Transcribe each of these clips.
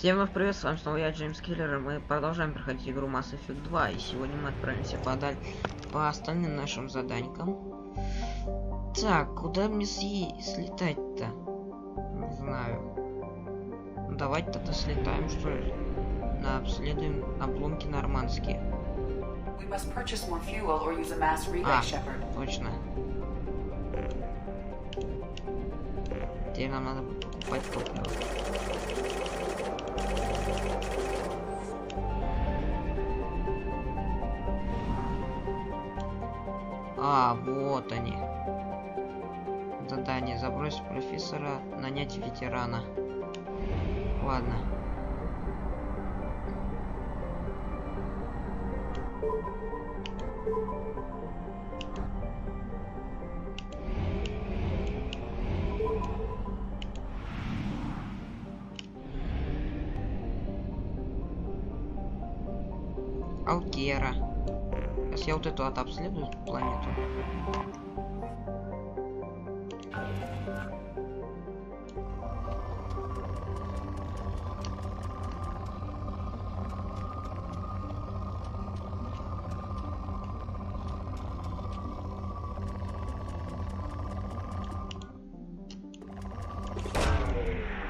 Всем вновь привет, с вами снова я, Джеймс Киллер, и мы продолжаем проходить игру Mass Effect 2, и сегодня мы отправимся по остальным нашим заданькам. Так, куда мне слетать-то? Не знаю. Ну, давайте тогда слетаем, что ли? Обследуем обломки нормандские. Точно. Теперь нам надо покупать топливо. Вот они. Задание. Забросить профессора, нанять ветерана. Ладно. Алкера. Сейчас я вот эту обследую планету.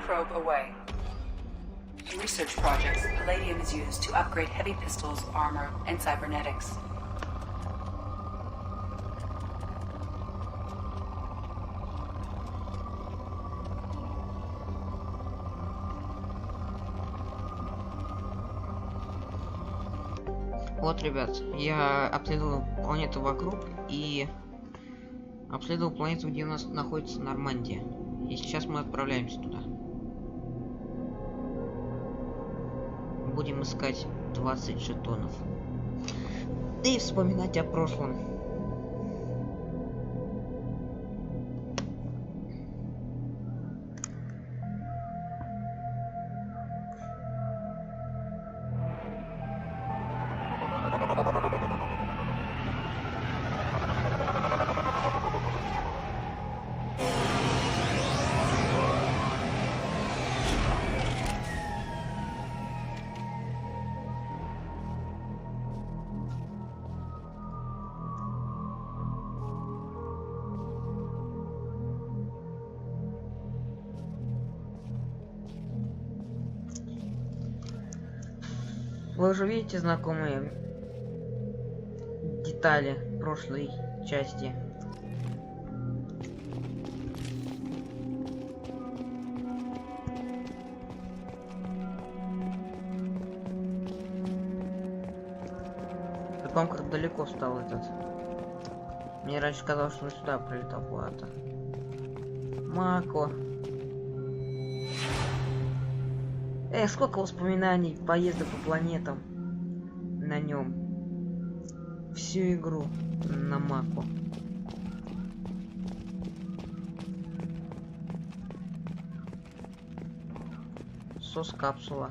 Probe away. In research projects, palladium is used to upgrade heavy pistols, armor, and cybernetics. Вот, ребят, я обследовал планету вокруг и обследовал планету, где у нас находится Нормандия. И сейчас мы отправляемся туда. Будем искать 20 жетонов. И вспоминать о прошлом. Вы уже видите знакомые детали прошлой части. Потом как далеко стал этот. Мне раньше казалось, что он сюда прилетал куда-то. Мако. Сколько воспоминаний, поездок по планетам на нем. Всю игру на Маку. Сос-капсула.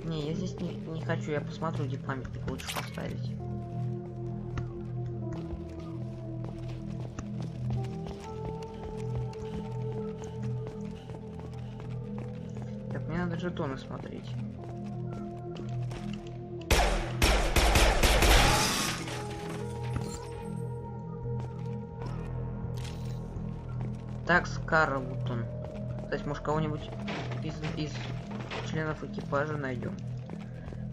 Не, я здесь не хочу, я посмотрю, где памятник лучше поставить. Мне надо жетоны смотреть. Так, Скарлтон. Кстати, может, кого-нибудь из членов экипажа найдем,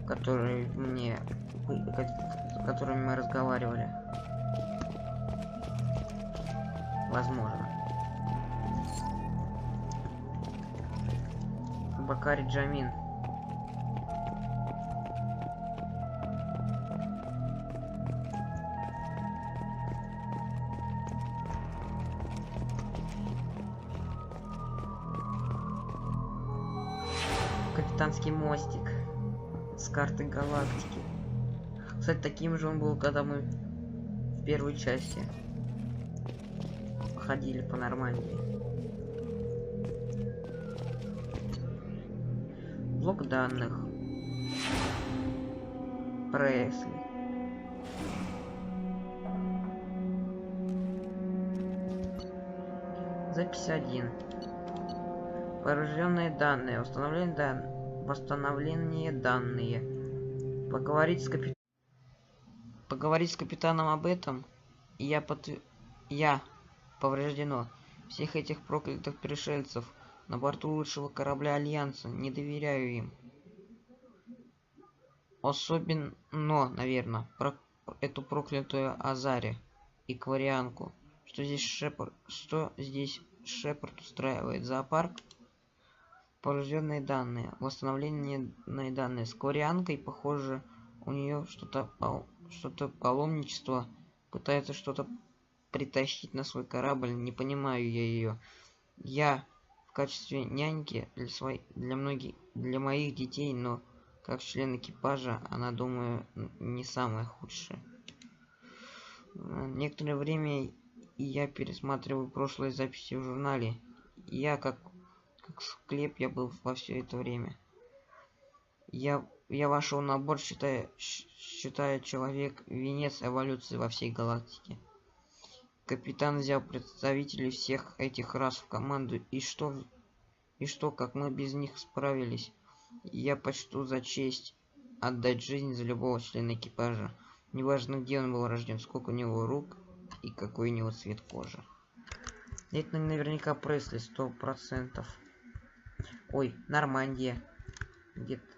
которые с которыми мы разговаривали. Возможно. Бакари Джамин. Капитанский мостик с карты галактики. Кстати, таким же он был, когда мы в первой части ходили по Нормандии. Блок данных. Пресли. Запись 1. Поврежденные данные. Восстановление данные. Поговорить с капитаном об этом. Я повреждено. Всех этих проклятых пришельцев на борту лучшего корабля Альянса. Не доверяю им. Особенно, наверное, эту проклятую Азари и Кварианку. Что здесь Шепард устраивает? Зоопарк? Поврежденные данные. Восстановленные данные. С Кварианкой, похоже, у нее что-то паломничество. Пытается что-то притащить на свой корабль. Не понимаю я ее. Я в качестве няньки для моих детей, но как член экипажа, она, думаю, не самая худшая. Некоторое время я пересматриваю прошлые записи в журнале. Я как склеп я был во все это время. Я вошел на борт, считая человек венец эволюции во всей галактике. Капитан взял представителей всех этих рас в команду, и что, как мы без них справились. Я почту за честь отдать жизнь за любого члена экипажа. Неважно, где он был рожден, сколько у него рук и какой у него цвет кожи. Это наверняка Пресли, 100%. Ой, Нормандия.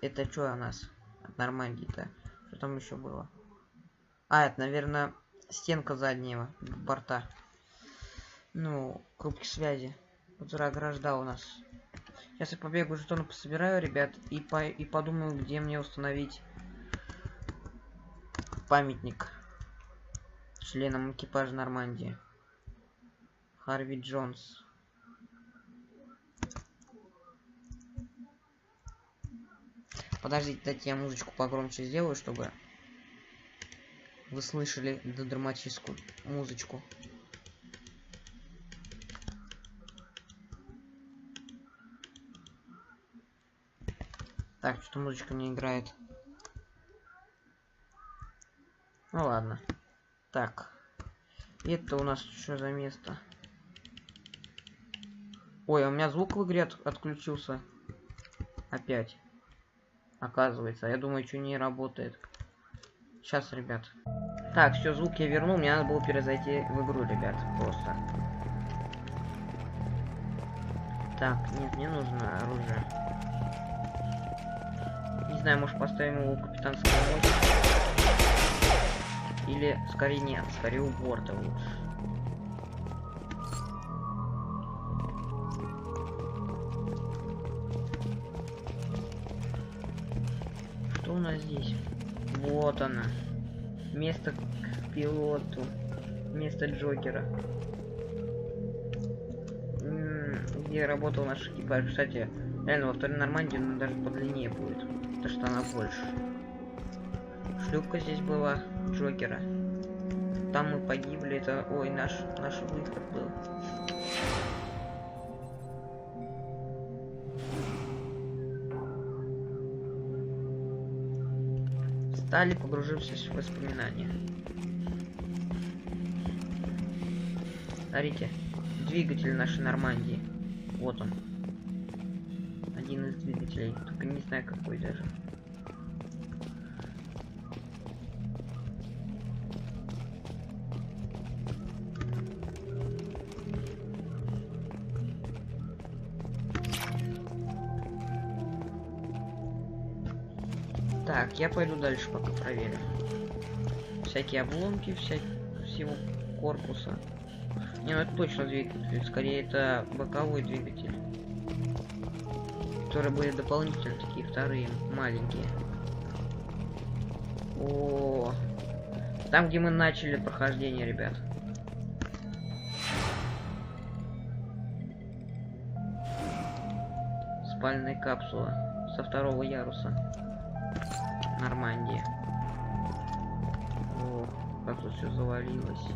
Это что у нас от Нормандии-то? Что там еще было? Это, наверное, стенка заднего борта. Кнопки связи, которая ограждала нас. Сейчас я побегу, жетоны пособираю, ребят, и подумаю, где мне установить памятник членам экипажа Нормандии. Харви Джонс. Подождите, дайте я музычку погромче сделаю, чтобы вы слышали драматическую музычку. Так, что-то музычка не играет. Ладно. Так. Это у нас что за место? Ой, у меня звук в игре отключился. Опять. Оказывается. Я думаю, что не работает. Сейчас, ребят. Так, все, звук я вернул. Мне надо было перезайти в игру, ребят. Просто. Так, нет, мне нужно оружие. Не знаю, может поставим его у капитанского мостика. Или, скорее нет, скорее у борта лучше. Что у нас здесь? Вот она. Место к пилоту. Место Джокера. Где работал наш экипаж. Кстати, реально, во второй Нормандии она даже подлиннее будет. Потому что она больше. Шлюпка здесь была Джокера. Там мы погибли. Это, ой, наш выход был. Стали, погружившись в воспоминания. Смотрите, двигатель нашей Нормандии. Вот он. Один из двигателей. Только не знаю какой даже. Так, я пойду дальше пока проверю. Всякие обломки, всего корпуса. Не, это точно двигатель. Скорее, это боковой двигатель. Которые были дополнительно, такие вторые, маленькие. О, там, где мы начали прохождение, ребят. Спальная капсула со второго яруса. Нормандия. О, как тут все завалилось.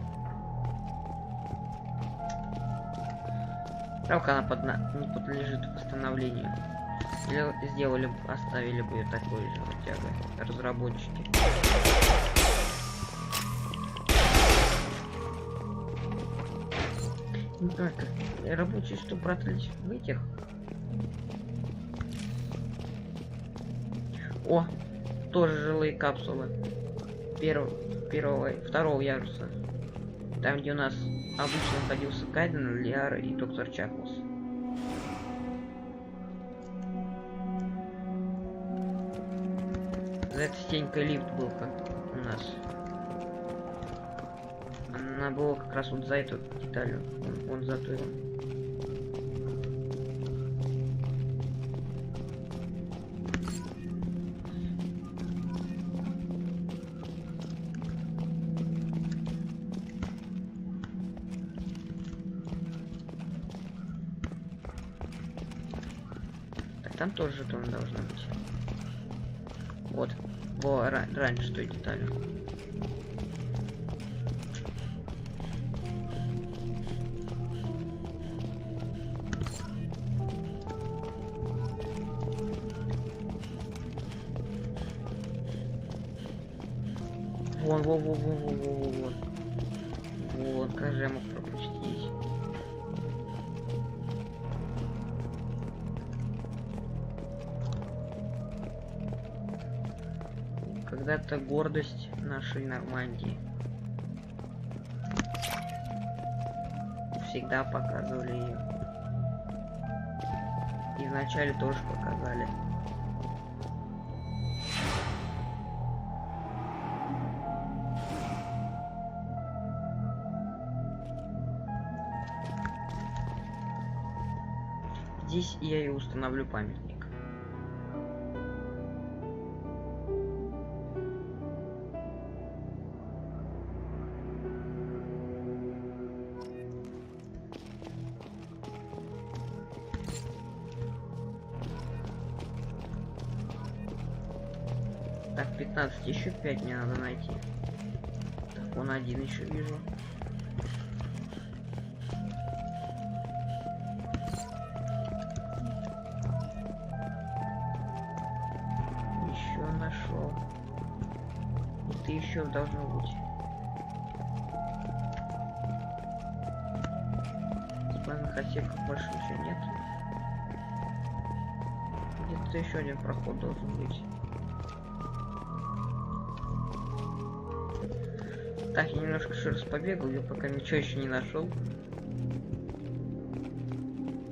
Правда, она не подлежит восстановлению. Или оставили бы ее такой же хотя бы разработчики. Не знаю, как Рабочие что, брателись в этих? О, тоже жилые капсулы. Второго яруса. Там, где у нас обычно находился Кайден, Лиара и доктор Чаклс. За этой стенькой лифт был, как у нас. Она была как раз вот за эту деталью. Вон за той. Так, там тоже жетон должна быть. Вот. Раньше той деталью. Вон. Вот, как же я мог пропустить. Когда-то гордость нашей Нормандии. Всегда показывали ее. И вначале тоже показали. Здесь я и установлю памятник. Так, 15, еще 5 мне надо найти. Так, вон один еще вижу. Еще нашел. Это еще должно быть. Спальных отсеков больше ничего нет. Где-то еще один проход должен быть. Так, я немножко еще раз побегал, я пока ничего еще не нашел.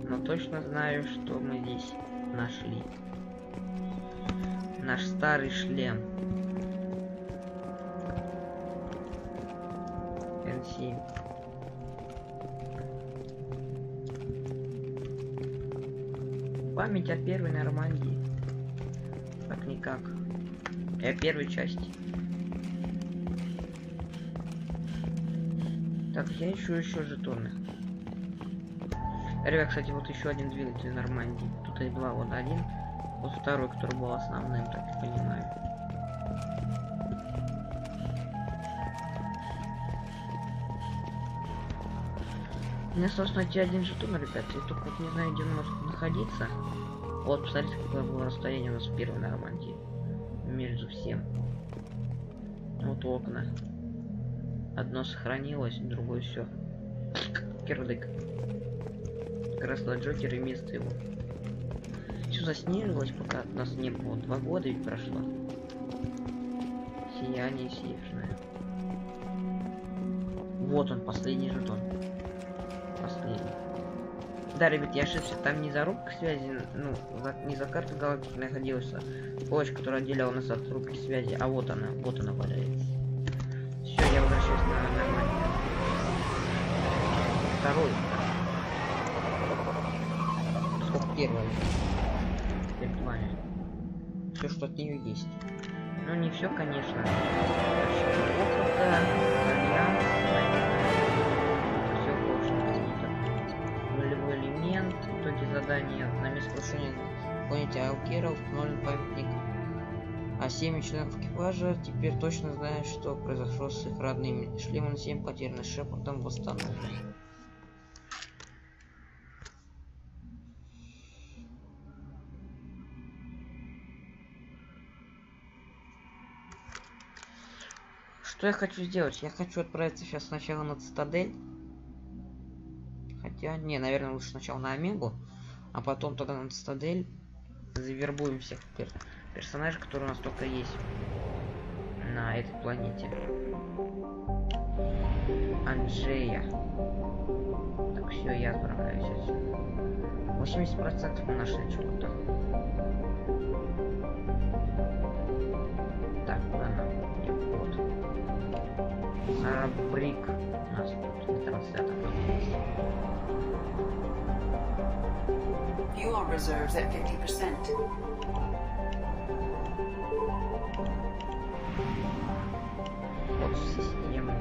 Но точно знаю, что мы здесь нашли. Наш старый шлем. N7. Память о первой Нормандии. Как-никак. И о первой части. Так, я ищу еще жетоны. Ребят, кстати, вот еще один двигатель Нормандии. Тут и два, вот один. Вот второй, который был основным, так я понимаю. Мне осталось найти один жетон, ребят. Я только вот не знаю, где он может находиться. Вот, посмотрите, какое было расстояние у нас в первой Нормандии. Между всем. Вот окна. Одно сохранилось, другое все. Кирдык. Как раз на Джокер и место его. Все заснежилось, пока нас не было. 2 года ведь прошло. Сияние северное. Вот он, последний жетон. Последний. Да, ребят, я ошибся. Там не за рубкой связи, ну, не за картой галактики находилась полочка, которая отделяла нас от рубки связи, а вот она валяется. Все, я возвращаюсь на Нормандию. Второй. Сколько первый? Теперь плане. Все, что от нее есть. Ну, не все, конечно. Опыта, альянс, все прочно. Нулевой элемент. В итоге задание на место крушения планете Алкера установлен памятник. А 7 членов экипажа теперь точно знают, что произошло с их родными. Шлем N7 потерян, Шепардом восстановлен. Что я хочу сделать? Я хочу отправиться сейчас сначала на Цитадель. Хотя, не, наверное, лучше сначала на Омегу, а потом тогда на Цитадель завербуем всех персонажей, которые у нас только есть на этой планете. Анджея. Так, все, я отправляюсь отсюда. 80% мы нашли чего-то. Так, она. Вот. Брик у нас тут транслятор есть. Fuel reserves at 50%. Вот система.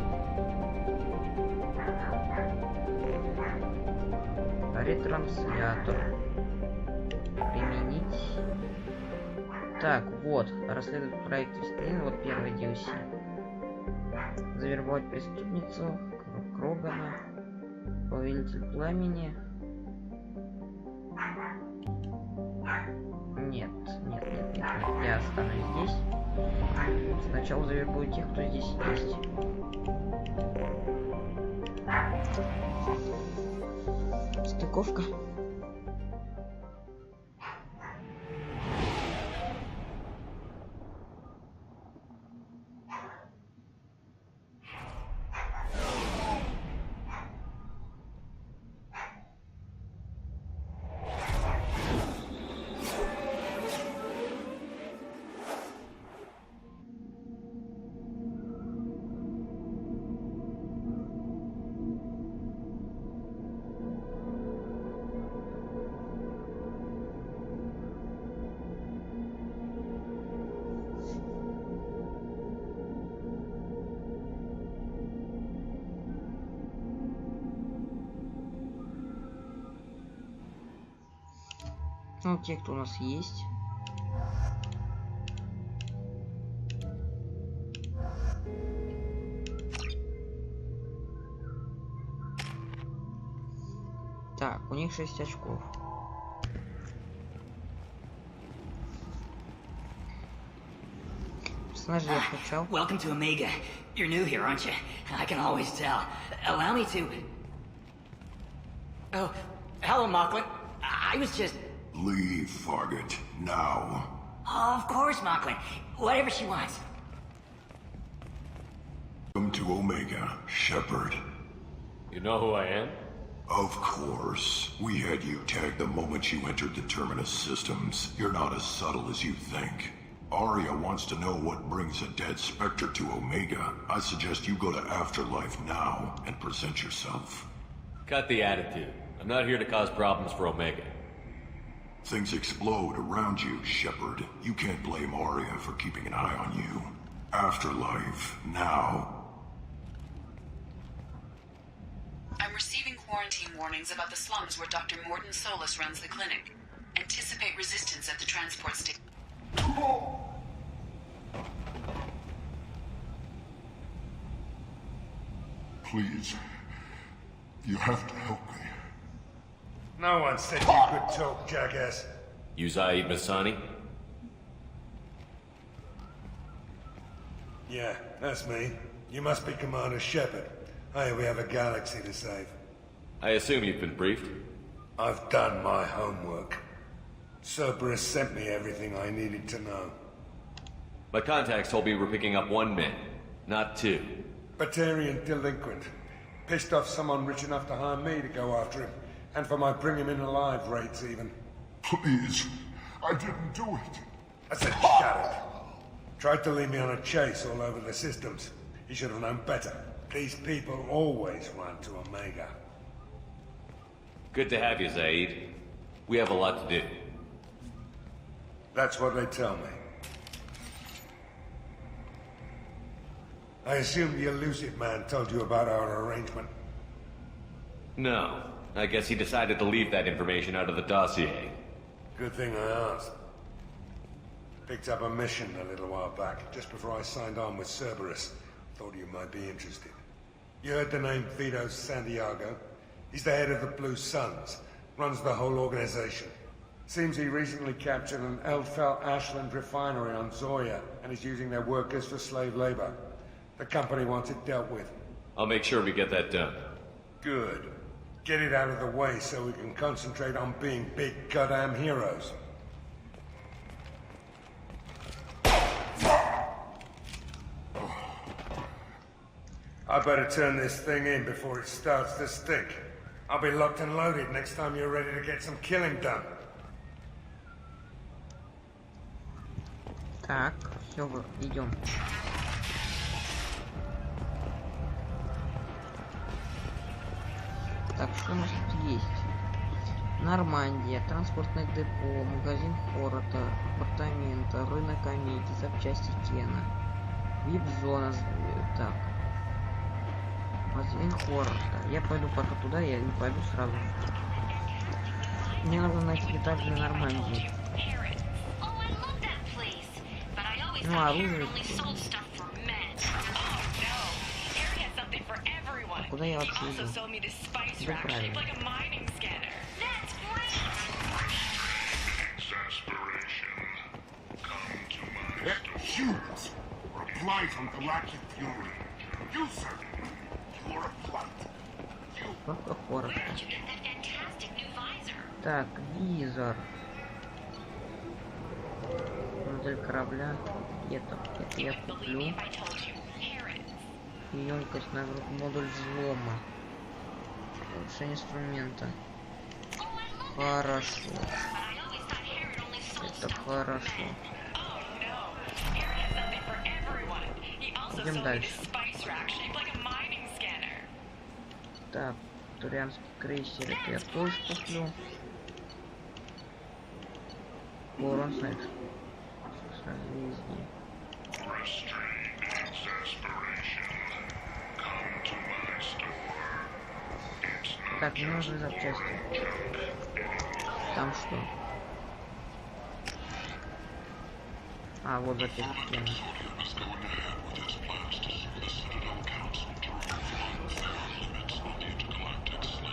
Ретранслятор. Применить. Так, вот. Расследовать проект Вестлин. Вот первый DLC. Завербовать преступницу. Крогана. Повелитель пламени. Нет. Я останусь здесь. Сначала завербую тех, кто здесь есть. Стыковка. Ну, те, кто у нас есть. Так, у них 6 очков. Персонажи я включал. Welcome to Omega. You're new here, aren't you? I can always tell. Allow me to... Oh, hello, Mocklin. I was just... Leave, Fargate, now. Oh, of course, Mocklin. Whatever she wants. Welcome to Omega, Shepard. You know who I am? Of course. We had you tagged the moment you entered the Terminus systems. You're not as subtle as you think. Arya wants to know what brings a dead Spectre to Omega. I suggest you go to Afterlife now and present yourself. Cut the attitude. I'm not here to cause problems for Omega. Things explode around you, Shepard. You can't blame Arya for keeping an eye on you. Afterlife, now. I'm receiving quarantine warnings about the slums where Dr. Morton Solus runs the clinic. Anticipate resistance at the transport station. Please. You have to help me. No one said you could talk, jackass. You Zaid Masani? Yeah, that's me. You must be Commander Shepard. Hey, we have a galaxy to save. I assume you've been briefed? I've done my homework. Cerberus sent me everything I needed to know. My contacts told me we're picking up 1 man, not 2. Batarian delinquent. Pissed off someone rich enough to hire me to go after him. And for my bring him in alive rates, even. Please. I didn't do it. I said shut up. Tried to lead me on a chase all over the systems. He should have known better. These people always run to Omega. Good to have you, Zaid. We have a lot to do. That's what they tell me. I assume the elusive man told you about our arrangement. No. I guess he decided to leave that information out of the dossier. Good thing I asked. Picked up a mission a little while back, just before I signed on with Cerberus. Thought you might be interested. You heard the name Vito Santiago? He's the head of the Blue Suns. Runs the whole organization. Seems he recently captured an Eldfell Ashland refinery on Zoya and is using their workers for slave labor. The company wants it dealt with. I'll make sure we get that done. Good. Get it out of the way so we can concentrate on being big goddamn heroes. I better turn this thing in before it starts to stick. I'll be locked and loaded next time you're ready to get some killing done. Так, все, идем. Так, что у нас тут есть? Нормандия, транспортное депо, магазин Хората, апартаменты, рынок Омеги, запчасти Кена, вип-зона. Так, магазин Хората. Я пойду пока туда, я не пойду сразу. Мне нужно найти деталь для Нормандии. Ну, оружие. А куда я вообще иду? Да правильно. Сколько хоров? Так, визор. Модель корабля. Это я куплю. Емкость на модуль взлома. Улучшение инструмента. Хорошо. Это хорошо. Идем дальше. Так, турианский крейсер. Это я тоже куплю. Урон снайп. Созвездие. Так, мне нужны запчасти. Там что? А, вот запчасти.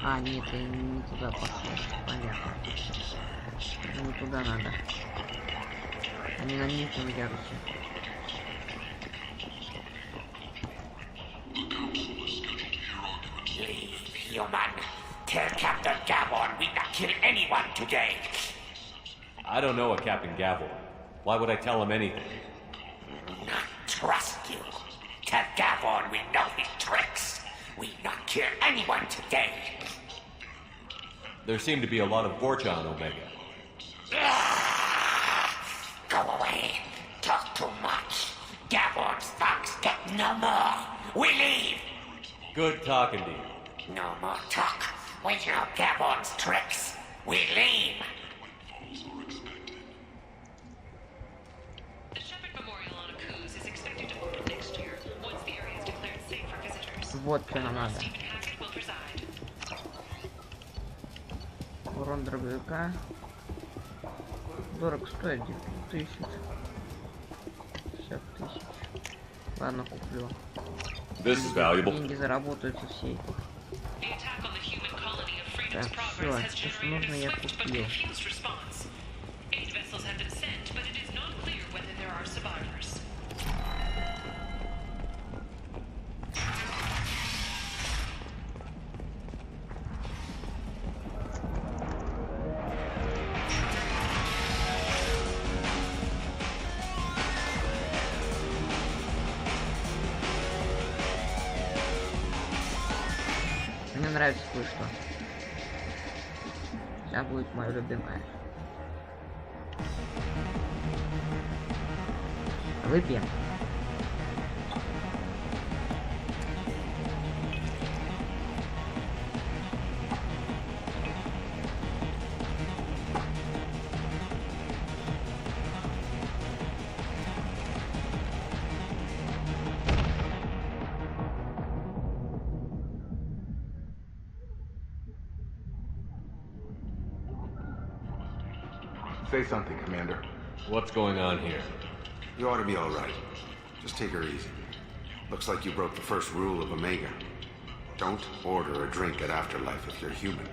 А, нет, я не туда пошел. Понятно. Не туда надо. Они на нижнем ярусе. Human, tell Captain Gavon we not kill anyone today. I don't know a Captain Gavel. Why would I tell him anything? Not trust you. Tell Gavon we know his tricks. We not kill anyone today. There seem to be a lot of Vorcha on Omega. Go away. Talk too much. Gavon's thugs get no more. We leave. Good talking to you. No more talk. We know Gavon's tricks. We leave. The Shepherd Memorial on Akuz is expected to open next year, once the area is declared safe for visitors. Вот что нам надо. Stephen Hackett will preside. Урон дробовика. Дорого стоит, 10 тысяч. 50 тысяч. Ладно, куплю. This is valuable. Деньги заработаются все. The attack on the human colony of Freedom's Так, Progress has все, то, что generated нужно, я swift but купил. confused response. 8 vessels have been sent, but it is not clear whether there are survivors. Мне нравится кое-что. Сейчас будет мое любимое. Выпьем. Say something, Commander. What's going on here? You ought to be all right. Just take her easy. Looks like you broke the first rule of Omega. Don't order a drink at Afterlife if you're human.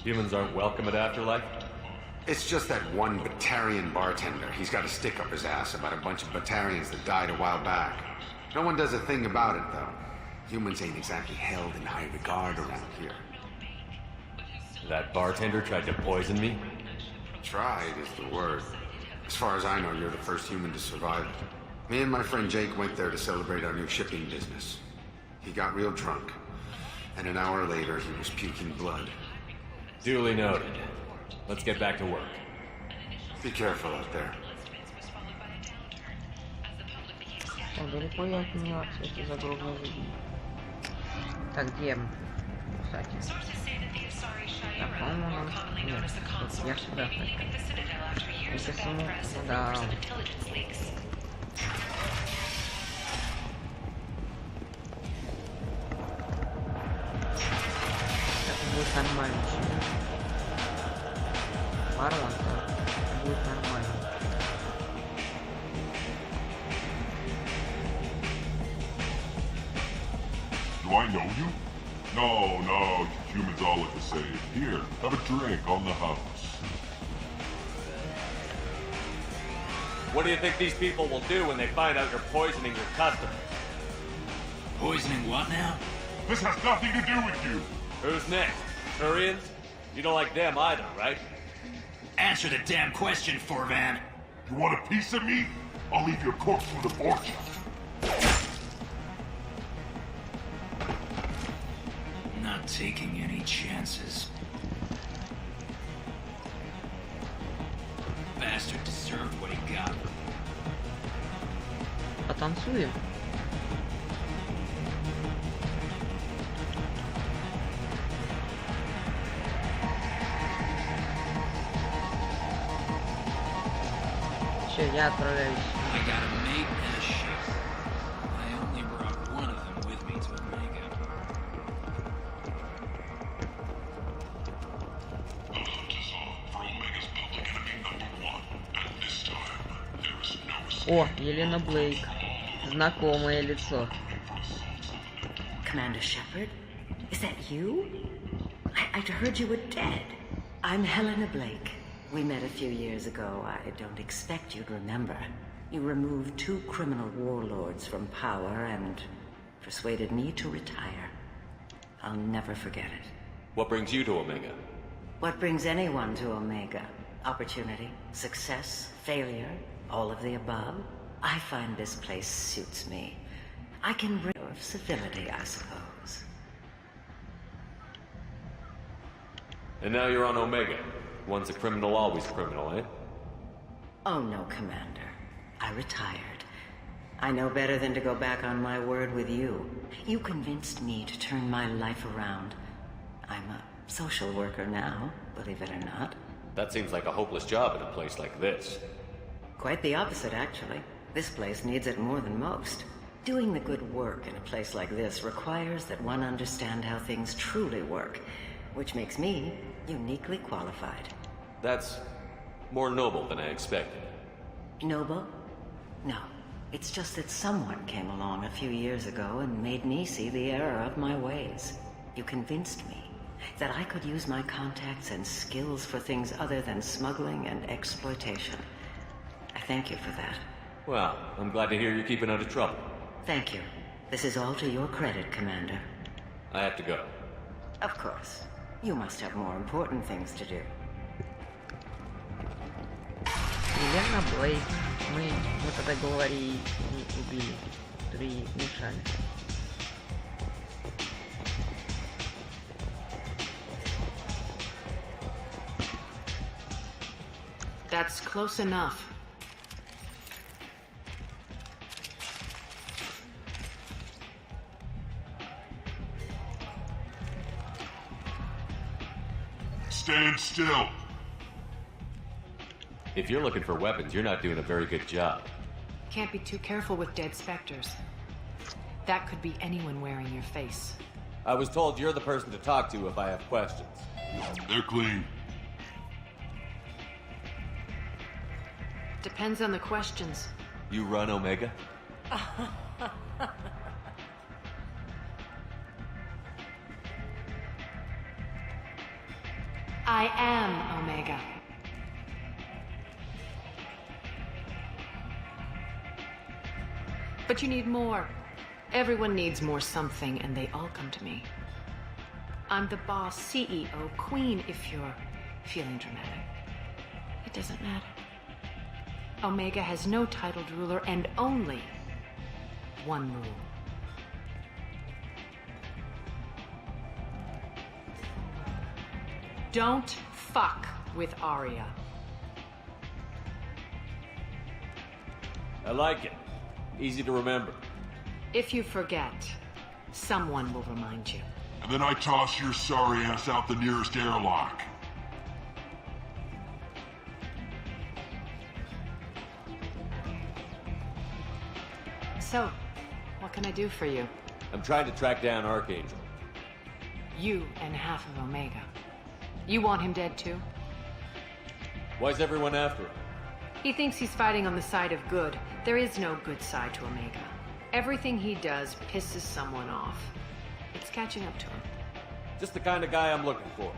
Humans aren't welcome at Afterlife? It's just that one Batarian bartender. He's got a stick up his ass about a bunch of Batarians that died a while back. No one does a thing about it, though. Humans ain't exactly held in high regard around here. That bartender tried to poison me? Tried is the word. As far as I know, you're the first human to survive it. Me and my friend Jake went there to celebrate our new shipping business. He got real drunk, and an hour later he was puking blood. Duly noted. Let's get back to work. Be careful out there. Далеко я от нее, кстати, загробной жизни. Так, где мы? Кстати. Так, по-моему, нам... Нет, вот я сюда хочу. Если саму... Да. Это будет нормально. Парон-то будет нормально. Do I know you? No, humans all look the same. Here, have a drink on the house. What do you think these people will do when they find out you're poisoning your customers? Poisoning what now? This has nothing to do with you. Who's next? Turians? You don't like them either, right? Answer the damn question, Forvan. You want a piece of me? I'll leave your corpse with a fortune. Not taking any chances. Bastard deserved what he got. Потанцуем. Все, я отправляюсь. I got a mate and a ship. I only brought one of them with me to Omega. The hunt is on for Omega's public enemy #1. At this time, there is no О, Елена Блейк. Знакомое лицо. Commander Shepard? Is that you? I'd heard you were dead. I'm Helena Blake. We met a few years ago. I don't expect you'd remember. You removed 2 criminal warlords from power and persuaded me to retire. I'll never forget it. What brings you to Omega? What brings anyone to Omega? Opportunity, success, failure, all of the above? I find this place suits me. I can bring of civility, I suppose. And now you're on Omega. Once a criminal, always a criminal, eh? Oh no, Commander. I retired. I know better than to go back on my word with you. You convinced me to turn my life around. I'm a social worker now, believe it or not. That seems like a hopeless job in a place like this. Quite the opposite, actually. This place needs it more than most. Doing the good work in a place like this requires that one understand how things truly work, which makes me uniquely qualified. That's more noble than I expected. Noble? No. It's just that someone came along a few years ago and made me see the error of my ways. You convinced me that I could use my contacts and skills for things other than smuggling and exploitation. I thank you for that. Well, I'm glad to hear you're keeping out of trouble. Thank you. This is all to your credit, Commander. I have to go. Of course. You must have more important things to do. Елена Блейк. Мы тогда говорили, убили. 3 мешали. That's close enough. Stand still. If you're looking for weapons, you're not doing a very good job. Can't be too careful with dead specters. That could be anyone wearing your face. I was told you're the person to talk to if I have questions. They're clean. Depends on the questions. You run Omega? I am Omega. But you need more. Everyone needs more something, and they all come to me. I'm the boss, CEO, queen, if you're feeling dramatic. It doesn't matter. Omega has no titled ruler and only one rule. Don't fuck with Arya. I like it. Easy to remember. If you forget, someone will remind you. And then I toss your sorry ass out the nearest airlock. So, what can I do for you? I'm trying to track down Archangel. You and half of Omega. You want him dead too? Why's everyone after him? He thinks he's fighting on the side of good. There is no good side to Omega. Everything he does pisses someone off. It's catching up to him. Just the kind of guy I'm looking for.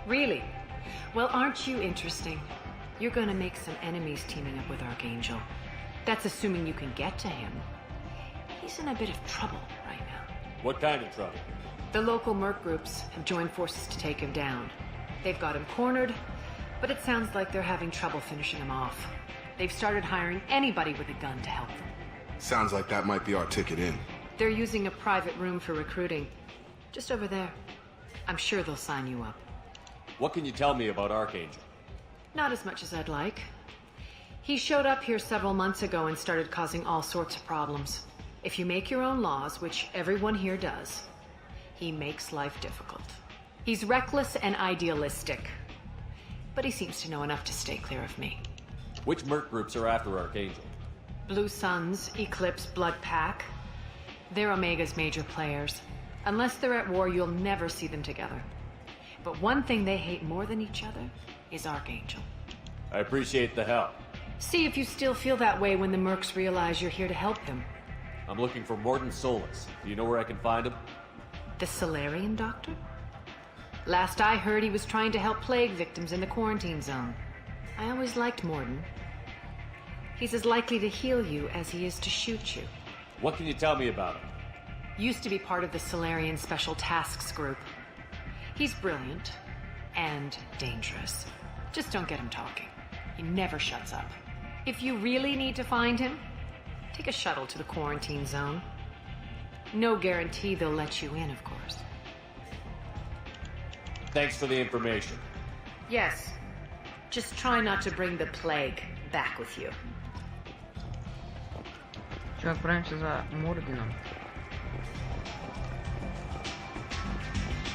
Really? Well, aren't you interesting? You're gonna make some enemies teaming up with Archangel. That's assuming you can get to him. He's in a bit of trouble right now. What kind of trouble? The local merc groups have joined forces to take him down. They've got him cornered, but it sounds like they're having trouble finishing him off. They've started hiring anybody with a gun to help them. Sounds like that might be our ticket in. They're using a private room for recruiting. Just over there. I'm sure they'll sign you up. What can you tell me about Archangel? Not as much as I'd like. He showed up here several months ago and started causing all sorts of problems. If you make your own laws, which everyone here does, he makes life difficult. He's reckless and idealistic. But he seems to know enough to stay clear of me. Which merc groups are after Archangel? Blue Suns, Eclipse, Blood Pack. They're Omega's major players. Unless they're at war, you'll never see them together. But one thing they hate more than each other is Archangel. I appreciate the help. See if you still feel that way when the mercs realize you're here to help him. I'm looking for Morton Solus. Do you know where I can find him? The Salarian doctor? Last I heard, he was trying to help plague victims in the quarantine zone. I always liked Morton. He's as likely to heal you as he is to shoot you. What can you tell me about him? Used to be part of the Salarian Special Tasks Group. He's brilliant and dangerous. Just don't get him talking. He never shuts up. If you really need to find him, take a shuttle to the quarantine zone. No guarantee they'll let you in, of course. Thanks for the information. Yes. Just try not to bring the plague back with you. Что, отправимся за Морганом?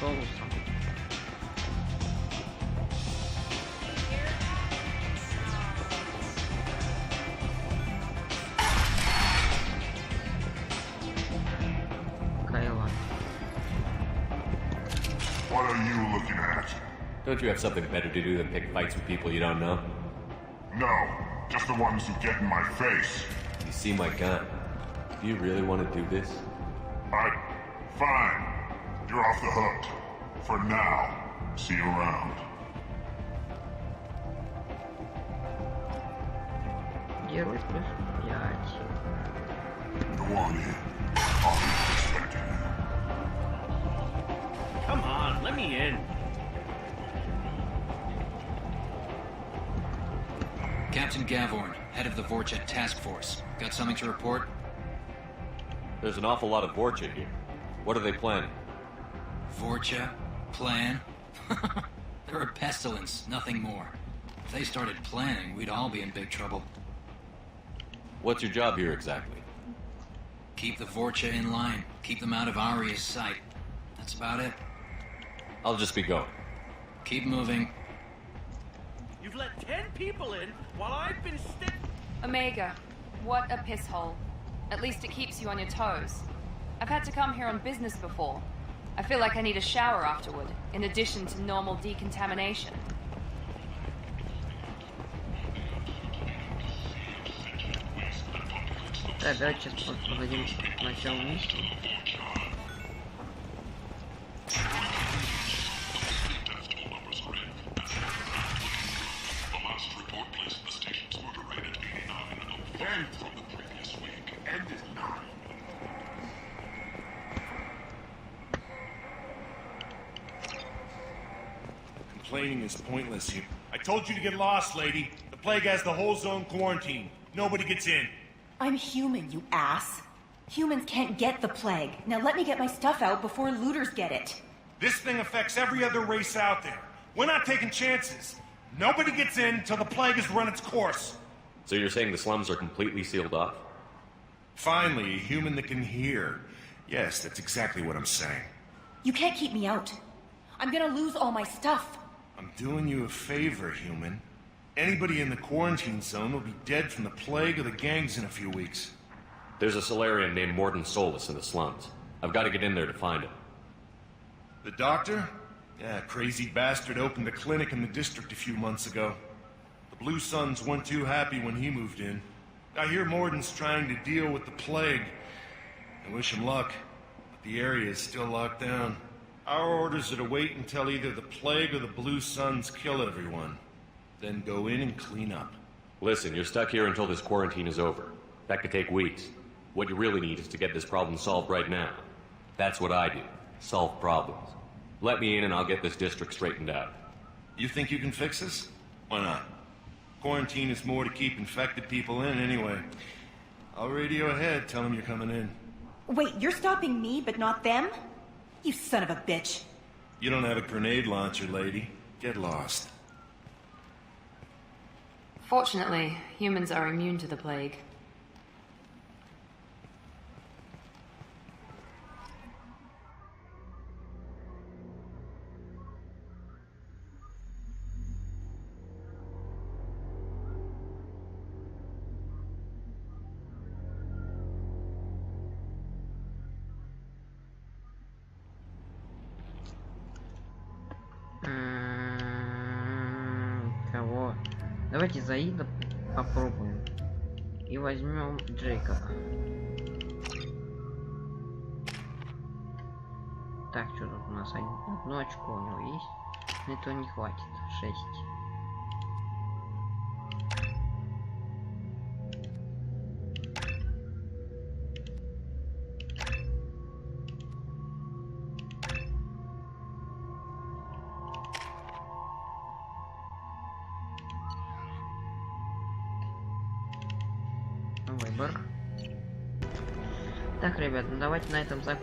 Солусом. Кайла. What are you looking at? Don't you have something better to do than pick fights with people you don't know? No, just the ones who get in my face. You see my gun. Do you really want to do this? Fine. You're off the hook. For now. See you around. Герой плюс 5. Go on in. I'll be expecting you. Come on, let me in. Captain Gavorn, head of the Vorchet Task Force. Got something to report? There's an awful lot of Vorchet here. What are they planning? Vorcha? Plan? They're a pestilence, nothing more. If they started planning, we'd all be in big trouble. What's your job here exactly? Keep the Vorcha in line. Keep them out of Arya's sight. That's about it. I'll just be going. Keep moving. You've let 10 people in while I've been Omega, what a piss hole. At least it keeps you on your toes. I've had to come here on business before. I feel like I need a shower afterward, in addition to normal decontamination. Так, давайте сейчас подадим к началу миссии. explaining is pointless here. I told you to get lost, lady. The plague has the whole zone quarantined. Nobody gets in. I'm human, you ass. Humans can't get the plague. Now let me get my stuff out before looters get it. This thing affects every other race out there. We're not taking chances. Nobody gets in until the plague has run its course. So you're saying the slums are completely sealed off? Finally, a human that can hear. Yes, that's exactly what I'm saying. You can't keep me out. I'm gonna lose all my stuff. I'm doing you a favor, human. Anybody in the quarantine zone will be dead from the plague or the gangs in a few weeks. There's a Solarian named Morden Solus in the slums. I've got to get in there to find him. The doctor? Yeah, crazy bastard opened a clinic in the district a few months ago. The Blue Suns weren't too happy when he moved in. I hear Morden's trying to deal with the plague. I wish him luck, but the area is still locked down. Our orders are to wait until either the plague or the Blue Suns kill everyone. Then go in and clean up. Listen, you're stuck here until this quarantine is over. That could take weeks. What you really need is to get this problem solved right now. That's what I do. Solve problems. Let me in and I'll get this district straightened out. You think you can fix this? Why not? Quarantine is more to keep infected people in anyway. I'll radio ahead, tell them you're coming in. Wait, you're stopping me, but not them? You son of a bitch. You don't have a grenade launcher, lady. Get lost. Fortunately, humans are immune to the plague. Кого? Давайте Заида попробуем. И возьмем Джейкоба. Так, что тут у нас? Одно очко у него есть. Но этого не хватит. 6. Выбор. Так, ребят, ну давайте на этом закончим.